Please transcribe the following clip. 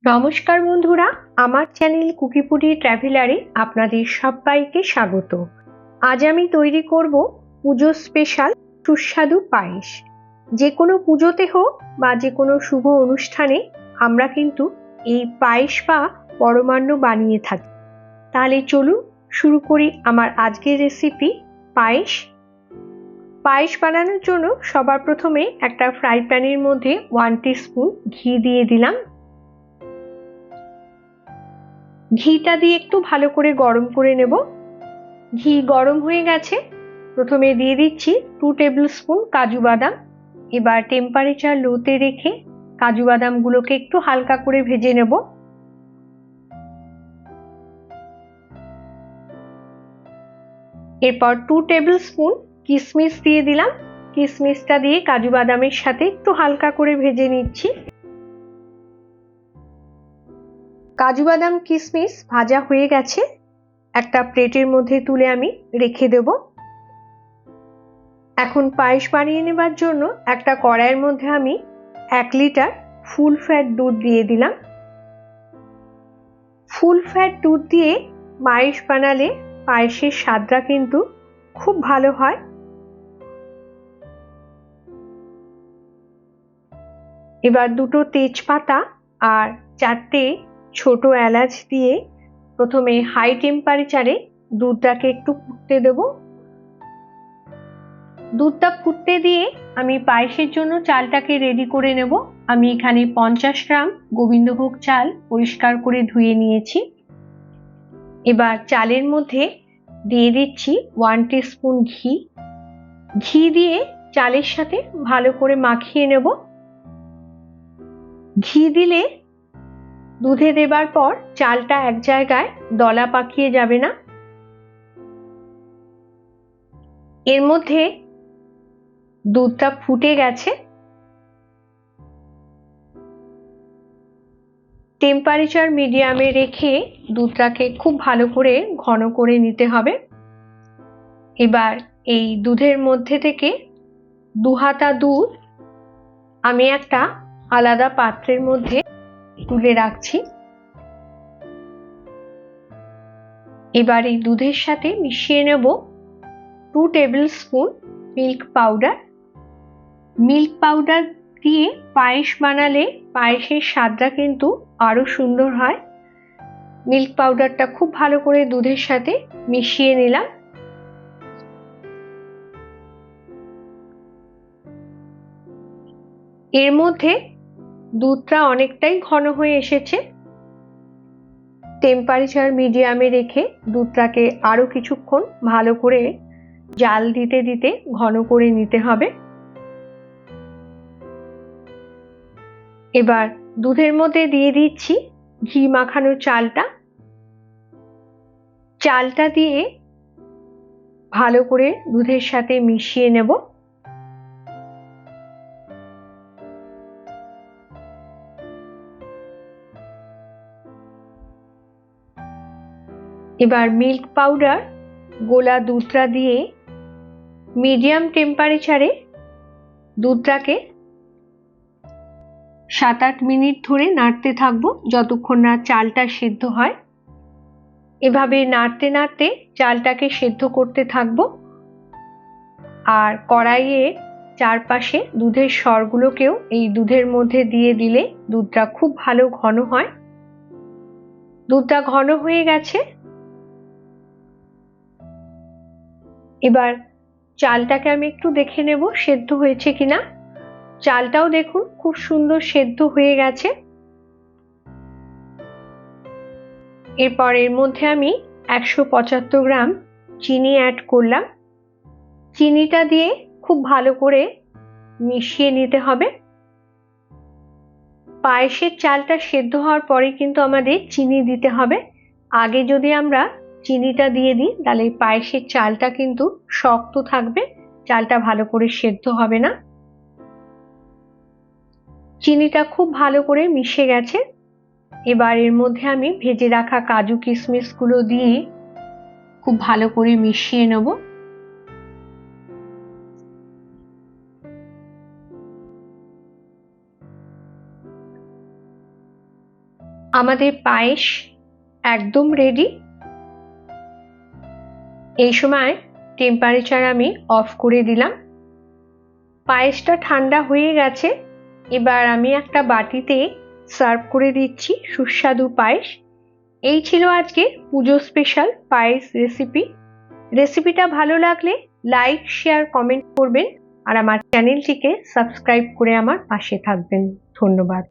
নমস্কার বন্ধুরা, আমার চ্যানেল কুকিপুডি ট্রাভেলারে আপনাদের সবাইকে স্বাগত। আজ আমি তৈরি করব পুজো স্পেশাল সুস্বাদু পায়েস। যে কোনো পুজোতে হোক বা যে কোনো শুভ অনুষ্ঠানে আমরা কিন্তু এই পায়েস বা পরমান্ন বানিয়ে থাকি। তাহলে চলুন শুরু করি আমার আজকের রেসিপি পায়েস। পায়েস বানানোর জন্য সবার প্রথমে একটা ফ্রাই প্যানের মধ্যে 1 টিস্পুন ঘি দিয়ে দিলাম। ঘিটা দিয়ে একটু ভালো করে গরম করে নেব। ঘি গরম হয়ে গেছে, প্রথমে দিয়ে দিচ্ছি 2 টেবিল স্পুন কাজু বাদাম। এবার টেম্পারেচার লোতে রেখে কাজু বাদামগুলোকে একটু হালকা করে ভেজে নেব। এরপর 2 টেবিল স্পুন কিশমিশ দিয়ে দিলাম। কিশমিশটা দিয়ে কাজু বাদামের সাথে একটু হালকা করে ভেজে নিচ্ছি। কাজু বাদাম কিশমিশ ভাজা হয়ে গেছে, একটা প্লেটের মধ্যে তুলে আমি রেখে দেব। এখন পায়েস বানিয়ে নেবার জন্য একটা কড়াইয়ের মধ্যে আমি 1 লিটার ফুল ফ্যাট দুধ দিয়ে দিলাম। ফুল ফ্যাট দুধ দিয়ে পায়েস বানালে পায়েসের স্বাদটা কিন্তু খুব ভালো হয়। এবার 2টো তেজপাতা আর 4টে ছোট এলাচ দিয়ে প্রথমে হাই টেম্পারেচারে দুধটাকে একটু ফুটতে দেব। দুধটা ফুটতে দিয়ে আমি পায়েসের জন্য চালটাকে রেডি করে নেব। আমি এখানে 50 গ্রাম গোবিন্দভোগ চাল পরিষ্কার করে ধুয়ে নিয়েছি। এবার চালের মধ্যে দিয়ে দিচ্ছি 1 টিস্পুন ঘি। ঘি দিয়ে চালের সাথে ভালো করে মাখিয়ে নেব। ঘি দিলে দুধে দেবার পর চালটা এক জায়গায় দলা পাকিয়ে যাবে না। এর মধ্যে দুধটা ফুটে গেছে, টেম্পারেচার মিডিয়ামে রেখে দুধটাকে খুব ভালো করে ঘন করে নিতে হবে। এবার এই দুধের মধ্যে থেকে 2 হাতা দুধ আমি একটা আলাদা পাত্রের মধ্যে তুলে রাখছি। এবার এই দুধের সাথে মিশিয়ে নেব 2 table spoon milk powder. Milk powder দিয়ে পায়েস বানালে পায়েসের স্বাদটা কিন্তু আরো সুন্দর হয়। মিল্ক পাউডারটা খুব ভালো করে দুধের সাথে মিশিয়ে নিলাম। এর মধ্যে দুধটা অনেকটাই ঘন হয়ে এসেছে। টেম্পারেচার মিডিয়ামে রেখে দুধটাকে আরো কিছুক্ষণ ভালো করে জাল দিতে দিতে ঘন করে নিতে হবে। এবার দুধের মধ্যে দিয়ে দিচ্ছি ঘি মাখানো চালটা। চালটা দিয়ে ভালো করে দুধের সাথে মিশিয়ে নেব। এবার মিল্ক পাউডার গোলা দুধটা দিয়ে মিডিয়াম টেম্পারেচারে দুধটাকে 7-8 মিনিট ধরে নাড়তে থাকবো যতক্ষণ না চালটা সেদ্ধ হয়। এভাবে নাড়তে নাড়তে চালটাকে সেদ্ধ করতে থাকবো। আর কড়াইয়ের চারপাশে দুধের সরগুলোকেও এই দুধের মধ্যে দিয়ে দিলে দুধটা খুব ভালো ঘন হয়। দুধটা ঘন হয়ে গেছে, এবার চালটাকে আমি একটু দেখে নেব সেদ্ধ হয়েছে কিনা। চালটাও দেখুন খুব সুন্দর সেদ্ধ হয়ে গেছে। এরপর এর মধ্যে আমি 175 গ্রাম চিনি অ্যাড করলাম। চিনিটা দিয়ে খুব ভালো করে মিশিয়ে নিতে হবে। পায়েসের চালটা সেদ্ধ হওয়ার পরে কিন্তু আমাদের চিনি দিতে হবে। আগে যদি আমরা চিনিটা দিয়ে দিই তাহলে পায়েসের চালটা কিন্তু শক্ত থাকবে, চালটা ভালো করে সেদ্ধ হবে না। চিনিটা খুব ভালো করে মিশে গেছে। এবার এর মধ্যে আমি ভেজে রাখা কাজু কিশমিশ গুলো দিয়ে খুব ভালো করে মিশিয়ে নেব। আমাদের পায়েস একদম রেডি। এই সময় টেম্পারেচার আমি অফ করে দিলাম। পায়েসটা ঠান্ডা হয়ে গেছে। এবার আমি একটা বাটিতে সার্ভ করে দিচ্ছি সুস্বাদু পায়েস। এই ছিল আজকে পুজো স্পেশাল পায়েস রেসিপি। রেসিপিটা ভালো লাগলে লাইক, শেয়ার, কমেন্ট করবেন আর আমার চ্যানেলটিকে সাবস্ক্রাইব করে আমার পাশে থাকবেন। ধন্যবাদ।